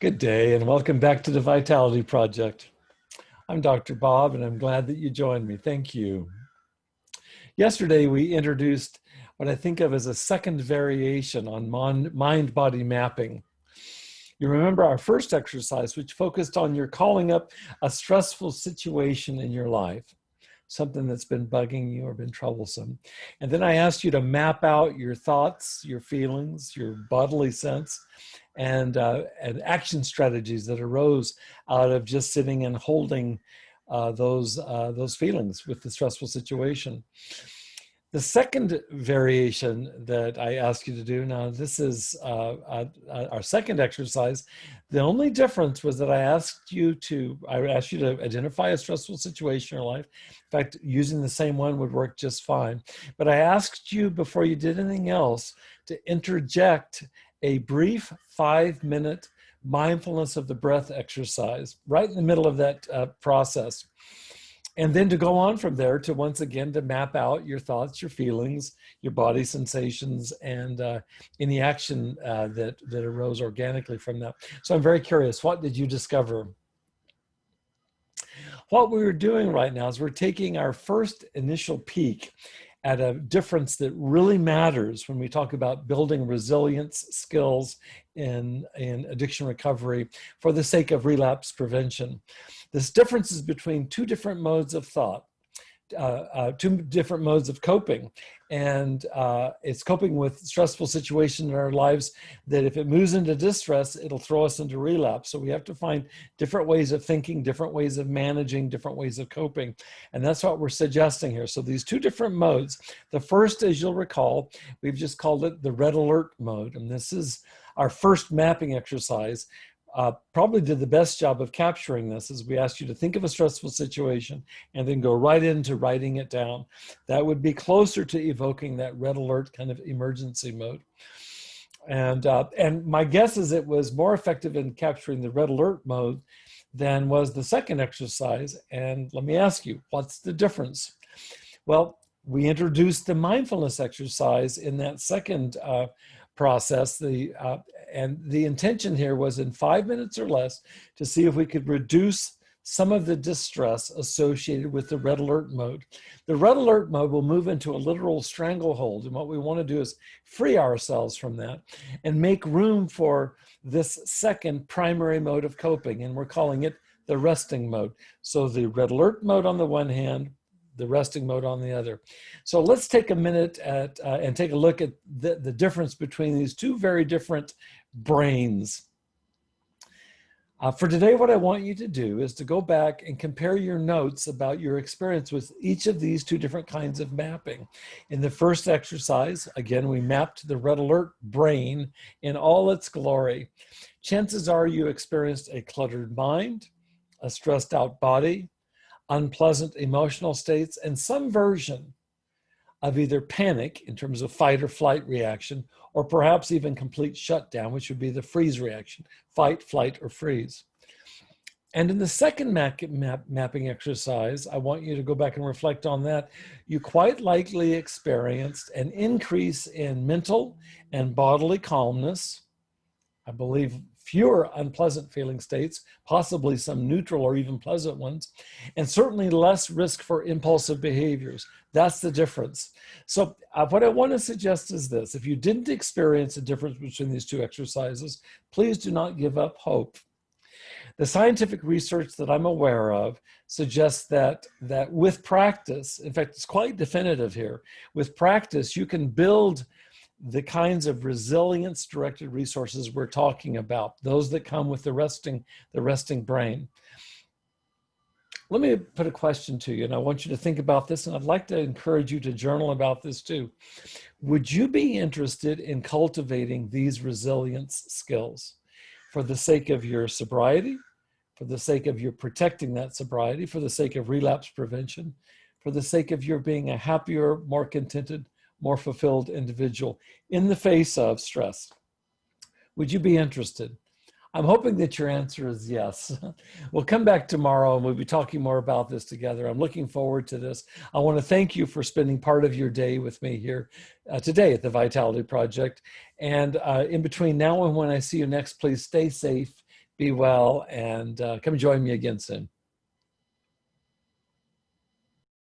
Good day and welcome back to the Vitality Project. I'm Dr. Bob and I'm glad that you joined me. Thank you. Yesterday we introduced what I think of as a second variation on mind-body mapping. You remember our first exercise, which focused on your calling up a stressful situation in your life, something that's been bugging you or been troublesome. And then I asked you to map out your thoughts, your feelings, your bodily sense, and action strategies that arose out of just sitting and holding those feelings with the stressful situation. The second variation that I asked you to do, now this is our second exercise. The only difference was that I asked you to identify a stressful situation in your life. In fact, using the same one would work just fine. But I asked you before you did anything else to interject a brief 5-minute mindfulness of the breath exercise right in the middle of that process. And then to go on from there to once again to map out your thoughts, your feelings, your body sensations, and any action that arose organically from that. So I'm very curious, what did you discover? What we were doing right now is we're taking our first initial peek at a difference that really matters when we talk about building resilience skills in addiction recovery for the sake of relapse prevention. This difference is between two different modes of thought, two different modes of coping. And it's coping with stressful situations in our lives that if it moves into distress, it'll throw us into relapse. So we have to find different ways of thinking, different ways of managing, different ways of coping. And that's what we're suggesting here. So these two different modes, the first, as you'll recall, we've just called it the red alert mode. And this is our first mapping exercise. Probably did the best job of capturing this as we asked you to think of a stressful situation and then go right into writing it down. That would be closer to evoking that red alert kind of emergency mode. And my guess is it was more effective in capturing the red alert mode than was the second exercise. And let me ask you, what's the difference? Well, we introduced the mindfulness exercise in that second process. And the intention here was in 5 minutes or less to see if we could reduce some of the distress associated with the red alert mode. The red alert mode will move into a literal stranglehold. And what we want to do is free ourselves from that and make room for this second primary mode of coping. And we're calling it the resting mode. So the red alert mode on the one hand, the resting mode on the other. So let's take a minute and take a look at the difference between these two very different brains. For today, what I want you to do is to go back and compare your notes about your experience with each of these two different kinds of mapping. In the first exercise, again, we mapped the red alert brain in all its glory. Chances are you experienced a cluttered mind, a stressed out body, unpleasant emotional states, and some version of either panic in terms of fight or flight reaction, or perhaps even complete shutdown, which would be the freeze reaction, fight, flight, or freeze. And in the second mapping exercise, I want you to go back and reflect on that. You quite likely experienced an increase in mental and bodily calmness. I believe fewer unpleasant feeling states, possibly some neutral or even pleasant ones, and certainly less risk for impulsive behaviors. That's the difference. So what I want to suggest is this: if you didn't experience a difference between these two exercises, please do not give up hope. The scientific research that I'm aware of suggests that with practice, in fact, it's quite definitive here, with practice, you can build the kinds of resilience-directed resources we're talking about, those that come with the resting brain. Let me put a question to you, and I want you to think about this, and I'd like to encourage you to journal about this too. Would you be interested in cultivating these resilience skills for the sake of your sobriety, for the sake of your protecting that sobriety, for the sake of relapse prevention, for the sake of your being a happier, more contented, more fulfilled individual in the face of stress? Would you be interested? I'm hoping that your answer is yes. We'll come back tomorrow and we'll be talking more about this together. I'm looking forward to this. I want to thank you for spending part of your day with me here today at the Vitality Project. And in between now and when I see you next, please stay safe, Be well, and come join me again soon.